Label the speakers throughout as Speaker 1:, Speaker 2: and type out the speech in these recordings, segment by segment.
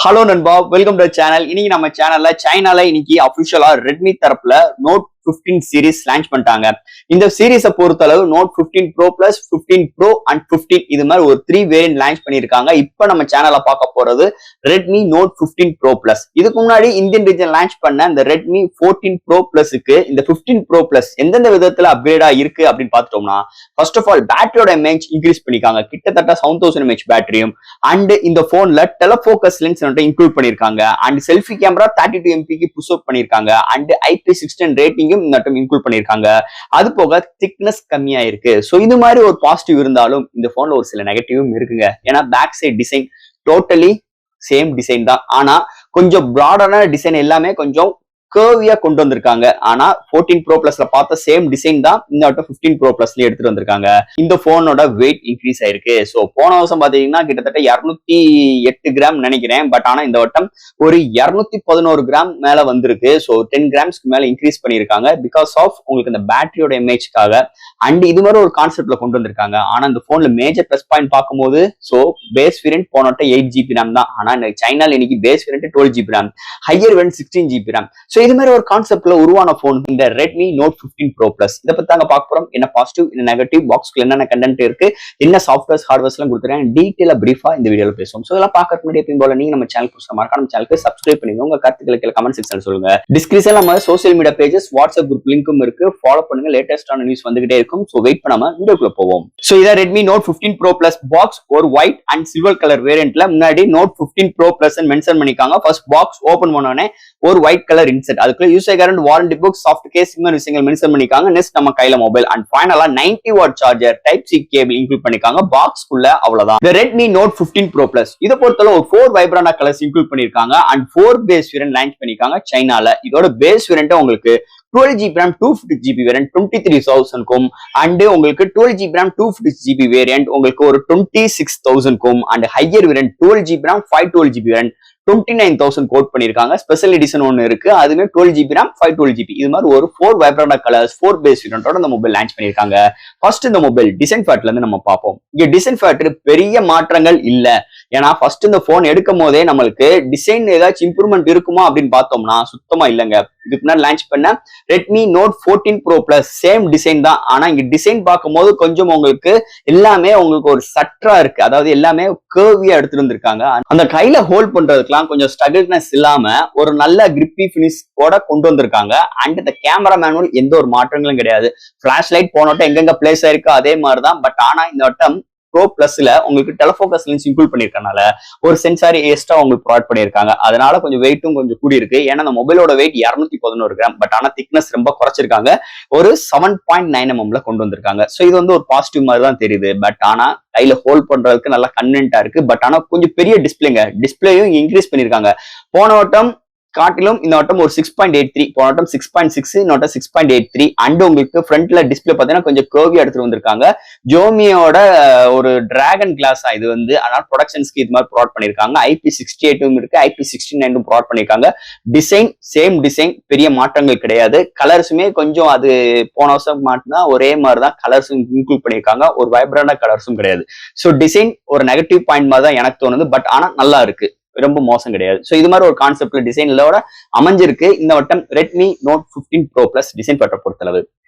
Speaker 1: Hello நண்பா, welcome to channel. இன்னைக்கு நம்ம சேனல்ல சைனால இன்னைக்கு அபிஷியலா ரெட்மி தரப்புல நோட் 15 சீரிஸ் லான்ச் பண்ணிட்டாங்க. இந்த சீரிஸை பொறுத்தளவு Note 15 bro Plus 15 Pro and 15 இது மாதிரி ஒரு 3 வேரியன்ட் லான்ச் பண்ணிருக்காங்க. இப்ப நம்ம சேனல்ல பார்க்க போறது ரெட்மி நோட் 15 ப்ரோ பிளஸ். இதுக்கு முன்னாடி இந்தியன் ரீஜன் லான்ச் பண்ண இந்த ரெட்மி 14 ப்ரோ பிளஸ்க்கு இந்த 15 ப்ரோ பிளஸ் எந்தெந்த விதத்துல அப்கிரேடா இருக்கு அப்படின்னு பார்த்துட்டோம்னா, ஃபர்ஸ்ட் ஆஃப் ஆல் பேட்டரியோட எம்ஏஹெச் இன்க்ரீஸ் பண்ணிருக்காங்க. கிட்டத்தட்ட 7000 mAh பேட்டரியும் அண்ட் இந்த போன்ல டெலபோக்கஸ் லென்ஸ் இன்க்ளூட் பண்ணிருக்காங்க. And selfie camera 32 MP push up பண்ணிருக்காங்க. அண்ட் IP16 ரேட்டிங் இன்க்ளூட் பண்ணிருக்காங்க. அது போக திக்னஸ் கம்மியா இருக்கு. சோ இது மாதிரி ஒரு பாசிட்டிவ் இருந்தாலும் இந்த போன்ல ஒரு சில நெகட்டிவும் இருக்குங்க. ஏன்னா back side design totally same design தான். ஆனா கொஞ்சம் பிராடான டிசைன் எல்லாமே கொஞ்சம் கர்வியா கொண்டு வந்திருக்காங்க. ஆனா 14 ப்ரோ பிளஸ்ல பார்த்த சேம் டிசைன் தான் இந்த வட்டம் 15 ப்ரோ பிளஸ்ல எடுத்துட்டு வந்திருக்காங்க. இந்த போனோட வெயிட் இன்க்ரீஸ் ஆயிருக்கு. சோ போன வருஷம் பாத்தீங்கன்னா கிட்டத்தட்ட 208 கிராம் நினைக்கிறேன். பட் ஆனா இந்த வட்டம் ஒரு 211 கிராம் மேல வந்திருக்கு. சோ 10 கிராம்ஸ்க்கு மேல இன்க்ரீஸ் பண்ணிருக்காங்க. பிகாஸ் ஆஃப் உங்களுக்கு இந்த பேட்டரியோட எம்ஏஹெச்காக அண்ட் இது மாதிரி ஒரு கான்செப்ட்ல கொண்டு வந்திருக்காங்க. ஆனா இந்த போன்ல மேஜர் பிளஸ் பாயிண்ட் பார்க்கும்போது சோ பேஸ் வேரியன்ட் போனோட்ட 8GB ரேம் தான். ஆனா இந்த சைனால இன்னைக்கு base variant 12GB RAM, higher variant 16GB RAM. So இது மாதிரி ஒரு கான்செப்ட்ல உருவான போன் இந்த ரெட்மி நோட் 15 ப்ரோ பிளஸ். இதை பத்தி தாங்க பார்க்க போறோம். என்ன பாசிட்டிவ், என்ன நெகட்டிவ், பாக்ஸ்க்குள்ள என்னென்ன கண்டென்ட் இருக்கு, என்ன சாஃப்ட்வேர்ஸ் ஹார்ட்வேர்ஸ் எல்லாம் கொடுத்துருக்கேன், டீடைலா பிரீஃபா இந்த வீடியோல பேசுவோம். சோ இதெல்லாம் பார்க்கறதுக்கு முன்னாடி எப்பயும் போல நீங்க நம்ம சேனல் புதுசா மறக்காம சேனலுக்கு சப்ஸ்கிரைப் பண்ணுங்க. உங்க கருத்துக்களை கமெண்ட் செக்ஷன்ல சொல்லுங்க. டிஸ்கிரிப்ஷன்ல நம்ம social media pages, WhatsApp group லிங்க்கும் இருக்கு. ஃபாலோ பண்ணுங்க. லேட்டஸ்டான நியூஸ் வந்துகிட்டே இருக்கும். சோ வெயிட் பண்ணாம வீடியோக்குள்ள போவோம். சோ இத Redmi note 15 bro plus box ஒரு ஒயிட் அண்ட் சில்வர் கலர் வேரியன்ட்ல முன்னாடி நோட் 15 ப்ரோ பிளஸ் மென்ஷன் பண்ணிருக்காங்க. ஃபர்ஸ்ட் பாக்ஸ் ஓபன் பண்ணோனே ஒரு ஒயிட் கலர் இன்செர்ட், அதுக்குள்ள user guarantee, warranty book, soft case விஷயங்கள் மென்ஷன் பண்ணிருக்காங்க. நெக்ஸ்ட் நம்ம கையில மொபைல் அண்ட் ஃபைனலா 90 watt charger type C cable include பண்ணிருக்காங்க. பாக்ஸ்க்குள்ள அவ்வளவுதான். இந்த ரெட்மி நோட் 15 ப்ரோ பிளஸ் இதை பொறுத்தவரை ஒரு 4 வைப்ரண்ட் கலர்ஸ் இன்க்ளூட் பண்ணிருக்காங்க அண்ட் 4 பேஸ் வேரியன்ட் லான்ச் பண்ணிருக்காங்க சைனால. இதோட பேஸ் வேரியன்ட் உங்களுக்கு 12GB RAM 256GB variant 23,000க்கும் and உங்களுக்கு 12GB RAM 256GB வேரியன்ட் உங்களுக்கு ஒரு 26,000க்கும் and higher variant 12GB RAM 512GB variant 29,000 quote பண்ணிருக்காங்க. ஸ்பெஷல் எடிஷன் ஒன்னு இருக்கு, அதுமே 12GB RAM 512GB. இது மாதிரி ஒரு 4 வைப்ரண்ட் கலர்ஸ் 4 பேஸ் வேரியன்ட்டோட இந்த மொபைல் லான்ச் பண்ணிருக்காங்க. ஃபர்ஸ்ட் இந்த மொபைல் டிசைன் ஃபேக்ட்ல இருந்து நம்ம பார்ப்போம். இங்க டிசைன் ஃபேக்டர் பெரிய மாற்றங்கள் இல்ல. ஏன்னா ஃபர்ஸ்ட் இந்த போன் எடுக்கும் போதே நம்மளுக்கு டிசைன் ஏதாச்சும் இம்ப்ரூவ்மெண்ட் இருக்குமா அப்படின்னு பார்த்தோம்னா சுத்தமா இல்லைங்க. இதுக்கு முன்னாடி லான்ச் பண்ண Redmi Note 14 Pro Plus same design தான். ஆனா இங்க டிசைன் பார்க்கும்போது கொஞ்சம் உங்களுக்கு எல்லாமே உங்களுக்கு ஒரு சற்றா இருக்கு. அதாவது எல்லாமே கர்வியா எடுத்துட்டு வந்திருக்காங்க. அந்த கையில ஹோல்ட் பண்றதுக்குலாம் கொஞ்சம் ஸ்ட்ரகிள்னஸ் இல்லாம ஒரு நல்ல கிரிப்பி பினிஷ் கூட கொண்டு வந்திருக்காங்க. அண்ட் இந்த கேமரா மேனுவல் எந்த ஒரு மாற்றங்களும் கிடையாது. பிளாஷ் லைட் போனோட்ட எங்கெங்க பிளேஸ் ஆயிருக்கு அதே மாதிரிதான். பட் ஆனா இந்த வட்டம் ப்ரோ பிளஸ்ல உங்களுக்கு டெலபோக்கஸ் லென்ஸ் இன்க்ளூட் பண்ணிருக்கனால ஒரு சென்சார் எக்ஸ்ட்ரா உங்களுக்கு ப்ரொவைட் பண்ணிருக்காங்க. அதனால கொஞ்சம் வெயிட்டும் கொஞ்சம் கூடி இருக்கு. ஏன்னா அந்த மொபைலோட வெயிட் 211 கிராம். பட் ஆனா திக்னஸ் ரொம்ப குறைச்சிருக்காங்க. ஒரு 7.9 mm கொண்டு வந்திருக்காங்க. சோ இது வந்து ஒரு பாசிட்டிவ் மாதிரி தான் தெரியுது. பட் ஆனா கையில ஹோல்ட் பண்றதுக்கு நல்லா கன்வென்ட்டா இருக்கு. பட் ஆனா கொஞ்சம் பெரிய டிஸ்பிளேங்க, டிஸ்பிளேயும் இன்க்ரீஸ் பண்ணிருக்காங்க. போன வட்டம் காட்டிலும் இந்த வட்டம் ஒரு 6.83, போன வட்டம் 6.6, இந்த வட்டம் 6.83 அண்ட் உங்களுக்கு ஃப்ரண்ட்ல டிஸ்பிளே பாத்தீங்கன்னா கொஞ்சம் கர்வியா எடுத்துட்டு வந்திருக்காங்க. ஜோமியோட ஒரு டிராகன் கிளாஸ் இது வந்து, அதனால ப்ரொடக்ஷன்ஸ்க்கு இது மாதிரி ப்ரொவைட் பண்ணிருக்காங்க. IP68 இருக்கு, IP69 ப்ரொவைட் பண்ணிருக்காங்க. டிசைன் சேம் டிசைன், பெரிய மாற்றங்கள் கிடையாது. கலர்ஸுமே கொஞ்சம் அது போன வருஷம் மாட்டினா ஒரே மாதிரிதான் கலர்ஸும் இன்க்ளூட் பண்ணிருக்காங்க. ஒரு வைப்ரண்டா கலர்ஸும் கிடையாது. ஸோ டிசைன் ஒரு நெகட்டிவ் பாயிண்ட் மாதிரி தான் எனக்கு தோணுது. பட் ஆனா நல்லா இருக்கு, ரொம்ப மோசம் கிடையாது. சோ இது மாதிரி ஒரு கான்செப்ட்ல டிசைன்லோட அமைஞ்சிருக்கு இந்த வட்டம் Redmi note 15 bro Plus design பற்ற பொறுத்தளவு.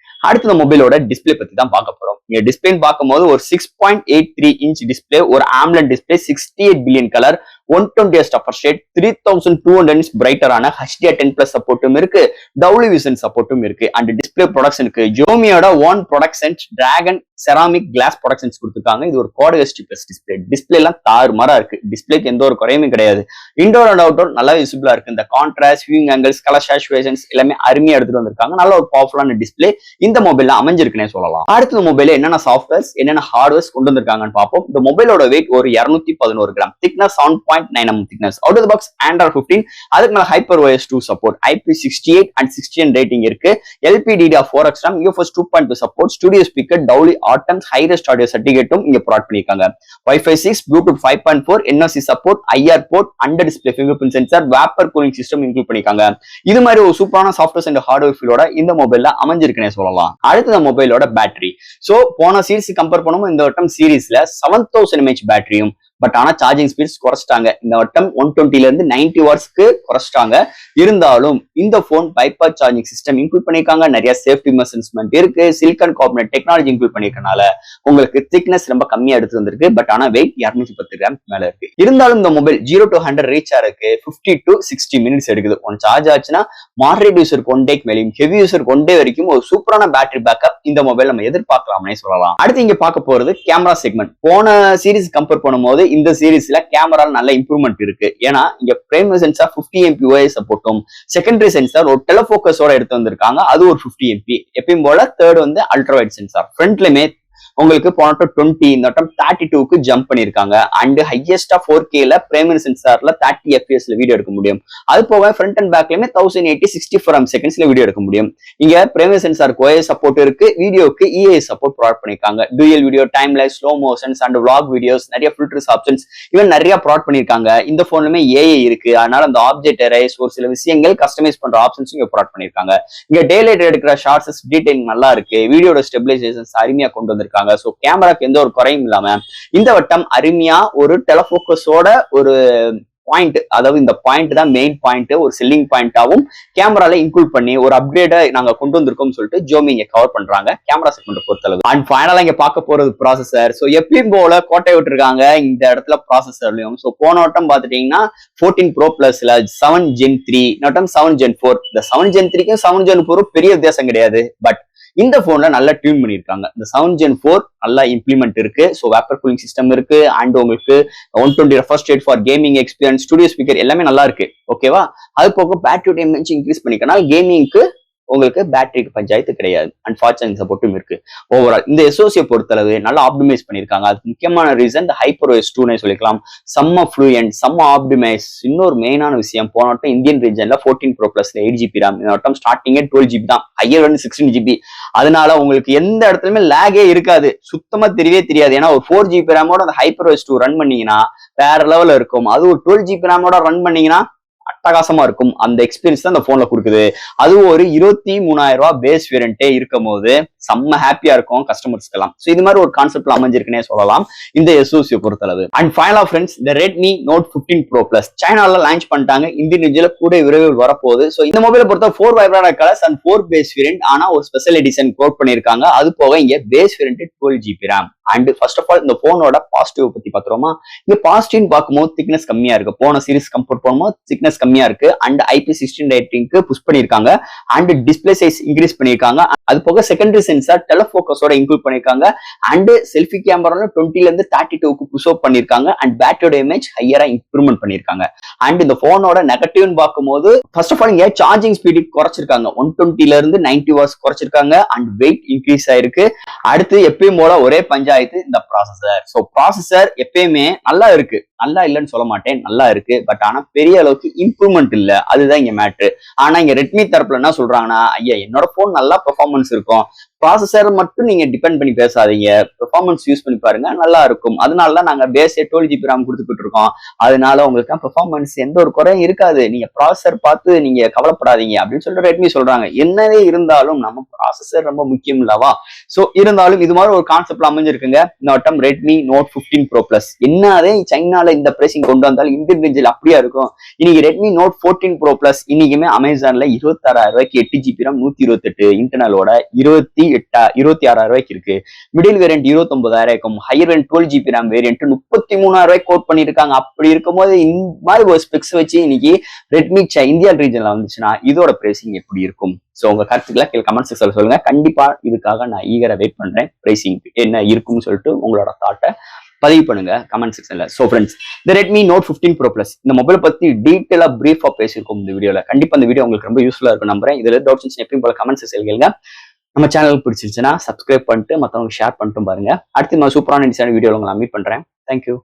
Speaker 1: அடுத்த மொபைலோட டிஸ்பிளே பத்தி தான் பார்க்க போறோம். இங்க டிஸ்பிளே பார்க்கும்போது ஒரு 6.83 இன்ச் டிஸ்பிளே, ஒரு AMOLED டிஸ்பிளே, 68 பில்லியன் கலர், 120 ஸ்டஃபர் ஸ்டேட், 3200 பிரைட்டரான HDR10+ சப்போர்ட்டும் இருக்கு, டபுள்யூ விஷன் சப்போர்ட்டும் இருக்கு. அண்ட் டிஸ்பிளே ப்ரொடக்ஷனுக்கு ஜோமியோட own protections dragon ceramic glass protections கொடுத்துருக்காங்க. இது ஒரு Quad HD+ டிஸ்பிளே. டிஸ்பிளே எல்லாம் தாறுமாறா இருக்கு. டிஸ்பிளேக்கு எந்த ஒரு குறையுமே கிடையாது. இன்டோர் அண்ட் அவுட்டோர் நல்லா விசிபிளா இருக்கு. இந்த contrast, viewing angles, colour saturations எல்லாமே அருமையா எடுத்துட்டு வந்திருக்காங்க. நல்ல ஒரு பவர்ஃபுல்லான டிஸ்பிளே இந்த மொபைல்ல அமைஞ்சிருக்குன்னே சொல்லலாம். அடுத்த மொபைல என்னென்ன சாஃப்ட்வேர்ஸ், என்னென்ன ஹார்ட்வேர்ஸ் கொண்டு வந்திருக்காங்கன்னு பார்ப்போம். இந்த மொபைலோட வெயிட் ஒரு 211 gram, thickness 7.9 mm thickness. Out of the box Android 15, அதுக்கு மேல HyperOS 2 support, IP68 and 16 rating இருக்கு, LPDDR4X RAM, UFS 2.2 support, studio speaker, Dolby Atmos, hi res audio சர்டிபிகேட்டும் இங்க ப்ரொவைட் பண்ணிருக்காங்க. Wi-Fi 6, Bluetooth 5.4, NFC support, IR port, under display fingerprint sensor, vapour cooling system include பண்ணிருக்காங்க. இது மாதிரி ஒரு சூப்பரான சாஃப்ட்வேர்ஸ் அண்ட் ஹார்ட்வேர் ஃபீலோட இந்த மொபைல்ல அமைஞ்சிருக்குன்னே சொல்லலாம். அடுத்த மொபைலோட பேட்டரி. சோ போன சீரிஸ் கம்பேர் பண்ணும்போது இந்த வட்டம் சீரிஸ்ல 7000 mAh பேட்டரியும் பட் ஆனா சார்ஜிங் ஸ்பீட்ஸ் குறைச்சிட்டாங்க. இந்த வட்டம் 120ல இருந்து 90 வாட்ஸ்க்கு குறைச்சிட்டாங்க. இருந்தாலும் இந்த phone bypass charging system include பண்ணிருக்காங்க. நிறைய சேஃப்டி மெஷர்மெண்ட் இருக்கு. சிலிக்கான் கார்பனேட் டெக்னாலஜி இன்க்ளூட் பண்ணிருக்கனால உங்களுக்கு திக்னஸ் ரொம்ப கம்மியா எடுத்து வந்திருக்கு. பட் ஆனா வெயிட் 210 கிராம் மேல இருக்கு. இருந்தாலும் இந்த மொபைல் 0 to 100 ரீச் ஆகிறதுக்கு 50 to 60 மினிட்ஸ் எடுக்குது. ஒன் சார்ஜ் ஆச்சுன்னா மாடரேட் யூசருக்கு 1 டேக்கு மேலேயும் ஹெவி யூசருக்கு 1 டே வரைக்கும் ஒரு சூப்பரான பேட்டரி பேக்கப் இந்த மொபைல் நம்ம எதிர்பார்க்கலாம்னே சொல்லலாம். அடுத்து இங்க பார்க்க போறது கேமரா செக்மெண்ட். போன சீரிஸ் கம்பேர் பண்ணும்போது இந்த சீரிஸ்ல கேமரா நல்ல இம்ப்ரூவ்மெண்ட் இருக்கு. ஏன்னா இங்க பிரைமரி சென்சார் 50 MP OIS சப்போர்ட்டும், செகண்டரி சென்சார் ஒரு டெலபோக்கஸோட எடுத்து வந்திருக்காங்க. அது ஒரு 50 MP. எப்பயும் போல தேர்ட் வந்து அல்ட்ரா வைட் சென்சார். ஃப்ரண்ட்லயுமே உங்களுக்கு போன 20 இந்த வட்டம் 32க்கு ஜம்ப் பண்ணிருக்காங்க. அண்ட் ஹையஸ்டா 4Kல பிரைமரி சென்சார்ல 30 FPS வீடியோ எடுக்க முடியும். அது போக ஃப்ரண்ட் அண்ட் பேக்லயுமே 1080 60 frames செகண்ட்ஸ்ல வீடியோ எடுக்க முடியும். இங்க பிரைமரி சென்சாருக்கு OIS சப்போர்ட் இருக்கு. வீடியோக்கு EIS சப்போர்ட் ப்ரொவைட் பண்ணிருக்காங்க. Dual video, time life, slow motions and vlog videos, நிறைய ஃபில்டர்ஸ் ஆப்ஷன்ஸ் இவன் நிறைய ப்ரொவைட் பண்ணிருக்காங்க. இந்த போன்லயுமே AI இருக்கு. அதனால அந்த ஆப்ஜெக்ட் எரேஸ் ஒரு சில விஷயங்கள் கஸ்டமைஸ் பண்ற ஆப்ஷன்ஸ் இங்க ப்ரொவைட் பண்ணிருக்காங்க. இங்க டே லைட் எடுக்கிற ஷார்ட்ஸ் டீடைல் நல்லா இருக்கு. வீடியோட ஸ்டெபிலைசேஷன்ஸ் அருமையா கொண்டு வந்திருக்காங்க. சோ கேமராக்கு எந்த ஒரு குறையும் இல்லாம இந்த வட்டம் அருமையா ஒரு டெலபோக்கஸோட ஒரு பாயிண்ட், அதாவது இந்த பாயிண்ட் தான் மெயின் பாயிண்ட், ஒரு செல்லிங் பாயிண்டாவும் கேமரால இன்க்ளூட் பண்ணி ஒரு அப்கிரேட நாங்க கொண்டு வந்திருக்கோம் சொல்லிட்டு ஜோமி இங்க கவர் பண்றாங்க கேமரா செக்மெண்ட் பொறுத்தளவு. அண்ட் ஃபைனலா இங்க பார்க்க போறது ப்ராசஸர். சோ எப்பயும் போல கோட்டை விட்டுருக்காங்க இந்த இடத்துல ப்ராசஸர்லயும். சோ போன வட்டம் பாத்துட்டீங்கன்னா 14 Pro Plusல 7 Gen 3, நட்டம் 7 Gen 4. இந்த 7 Gen 3க்கும் 7 Gen 4 பெரிய வித்தியாசம் கிடையாது. பட் இந்த போன்ல நல்லா டியூன் பண்ணிருக்காங்க. இந்த 7 Gen 4 நல்லா இம்ப்ளிமெண்ட் இருக்கு. ஸோ வேப்பர் கூலிங் சிஸ்டம் இருக்கு. அண்ட் உங்களுக்கு 120 refresh rate for gaming experience, studio speaker எல்லாமே நல்லா இருக்கு. ஓகேவா? அது போக பேட்டரி டைம் இன்க்ரீஸ் பண்ணிக்கனால கேமிங்க்கு உங்களுக்கு பேட்டரிக்கு பஞ்சாயத்து கிடையாது. அண்ட் ஃபாஸ்ட் சார்ஜிங் சப்போர்ட்டும் இருக்கு. ஓவரால் இந்த SoC பொறுத்தளவு நல்லா ஆப்டிமைஸ் பண்ணிருக்காங்க. அதுக்கு முக்கியமான ரீசன் இந்த HyperOS 2 சொல்லிக்கலாம். செம்ம ஃப்ளூயன்ட், செம்ம ஆப்டிமைஸ். இன்னொரு மெயினான விஷயம், போன வட்டம் இந்தியன் ரீஜன்ல 14 Pro Plusல 8GB RAM, இந்த வட்டம் ஸ்டார்டிங்கே 12GB தான், ஹையர் வந்து 16GB. அதனால உங்களுக்கு எந்த இடத்துலயுமே லேகே இருக்காது, சுத்தமா தெரியவே தெரியாது. ஏன்னா ஒரு 4GB RAM அந்த HyperOS 2 ரன் பண்ணீங்கன்னா வேற லெவல்ல இருக்கும். அது ஒரு 12GB RAM ரன் பண்ணீங்கன்னா அட்டகாசமா இருக்கும். அந்த எக்ஸ்பீரியன்ஸ் தான் அந்த போன்ல கொடுக்குது. அது ஒரு 23,000 ரூபாய் பேஸ் வேரியன்ட்டே இருக்கும் போது செம்ம ஹாப்பியா இருக்கும் கஸ்டமர்ஸ்க்கு எல்லாம். சோ இது மாதிரி ஒரு கான்செப்ட்ல அமைஞ்சிருக்குன்னே சொல்லலாம் இந்த SoC பொறுத்தளவு. அண்ட் ஃபைனலா ஃப்ரெண்ட்ஸ், இந்த Redmi Note 15 Pro Plus சைனால லான்ச் பண்ணிட்டாங்க. இந்தியன் ரீஜன்ல கூட விரைவில் வரப்போகுது. சோ இந்த மொபைலை பொறுத்த 4 vibrant colours and 4 base variant. ஆனா ஒரு ஸ்பெஷல் எடிஷன் கோட் பண்ணிருக்காங்க. அது போக இங்க base variant 12GB RAM. And first of all இந்த போனோட பாசிட்டிவ் பத்தி பாத்துறோமா? இங்க பாசிட்டிவ் பார்க்கும்போது திக்னஸ் கம்மியா இருக்கு. போன சீரிஸ் கம்பேர் பண்ணும்போது திக்னஸ் கம்மியா இருக்கு. அண்ட் IP16 ரேட்டிங்க்கு புஷ் பண்ணிருக்காங்க. அண்ட் டிஸ்பிளே சைஸ் இன்க்ரீஸ் பண்ணிருக்காங்க. அது போக செகண்டரி சென்சார் டெலபோக்கஸோட இன்க்ளூட் பண்ணிருக்காங்க. அண்ட் செல்ஃபி கேமரால 20ல இருந்து 32க்கு புஷ் அப் பண்ணிருக்காங்க. அண்ட் பேட்டரியோட இமேஜ் ஹையரா இம்ப்ரூவ்மெண்ட் பண்ணிருக்காங்க. அண்ட் இந்த போனோட நெகட்டிவ்னு பார்க்கும்போது ஃபர்ஸ்ட் ஆஃப் ஆல் இங்க சார்ஜிங் ஸ்பீடு குறைச்சிருக்காங்க. 120ல இருந்து 90 வாட்ஸ் குறைச்சிருக்காங்க. அண்ட் வெயிட் இன்க்ரீஸ் ஆயிருக்கு. அடுத்து எப்பயும் போல ஒரே பஞ்சாயத்து இந்த ப்ராசஸர். சோ ப்ராசஸர் எப்பயுமே நல்லா இருக்கு, நல்லா இல்லைன்னு சொல்ல மாட்டேன், நல்லா இருக்கு. பட் ஆனா பெரிய அளவுக்கு இம்ப்ரூவ்மெண்ட் இல்ல, அதுதான் இங்க மேட்ரு. ஆனா இங்க ரெட்மி தரப்புல என்ன சொல்றாங்கன்னா, ஐயா என்னோட போன் நல்லா பெர்ஃபார்மன்ஸ் இருக்கும், ப்ராசஸர் மட்டும் நீங்க டிபெண்ட் பண்ணி பேசாதீங்க, பெர்ஃபார்மன்ஸ் யூஸ் பண்ணி பாருங்க நல்லா இருக்கும். அதனாலதான் நாங்க பேஸே 12GB RAM கொடுத்துட்டு இருக்கோம். அதனால உங்களுக்கு பெர்ஃபார்மன்ஸ் எந்த ஒரு குறையும் இருக்காது, நீங்க ப்ராசஸர் பார்த்து நீங்க கவலைப்படாதீங்க அப்படின்னு சொல்லிட்டு ரெட்மி சொல்றாங்க. என்னவே இருந்தாலும் நம்ம ப்ராசஸர் ரொம்ப முக்கியம் இல்லவா? சோ இருந்தாலும் இது மாதிரி ஒரு கான்செப்ட்ல அமைஞ்சிருக்குங்க இந்த வட்டம் Redmi Note 15 Pro Plus. என்னதே சைனால இந்த பிரைசிங் கொண்டு வந்தாலும் இந்தியன் ரேஞ்சில் அப்படியா இருக்கும். இன்னைக்கு Redmi Note 14 Pro Plus இன்னைக்குமே அமேசான்ல 26,000 ரூபாய்க்கு 8GB RAM 128 இன்டர்னலோட 26,000 ரூபாய்க்கு இருக்கு. மிடில் வேரியன்ட் 29,000 இருக்கும். Higher variant 12GB RAM variant 33,000 ரூபாய்க்கு கோட் பண்ணிருக்காங்க. அப்படி இருக்கும்போது இந்த மாதிரி ஒரு ஸ்பெக்ஸ் வச்சு இன்னைக்கு ரெட்மி இந்தியன் ரீஜன்ல வந்துச்சுன்னா இதோட பிரைசிங் எப்படி இருக்கும்? சோ உங்க கருத்துக்களை கீழே கமெண்ட் செக்ஷன்ல சொல்லுங்க. கண்டிப்பா இதுக்காக நான் ஈகரா வெயிட் பண்றேன். பிரைசிங் என்ன இருக்கும்னு சொல்லிட்டு உங்களோட தாட்டை பதிவு பண்ணுங்க கமெண்ட் செக்ஷன்ல. சோ ஃப்ரெண்ட்ஸ், இந்த Redmi Note 15 Pro Plus இந்த மொபைல் பத்தி டீடைலா பிரீஃபா பேசியிருக்கோம் இந்த வீடியோல. கண்டிப்பா இந்த வீடியோ உங்களுக்கு ரொம்ப யூஸ்ஃபுல்லா இருக்கும் நம்புறேன். இதுல டவுட்ஸ் எப்பயும் போல கமெண்ட் செக்ஷன்ல கேளுங்க. நம்ம சேனலுக்கு பிடிச்சிருச்சுன்னா சப்ஸ்கிரைப் பண்ணிட்டு மற்றவங்க ஷேர் பண்ணிட்டு பாருங்க. அடுத்து நான் சூப்பரான வீடியோல உங்களை மீட் பண்றேன். தேங்க்யூ.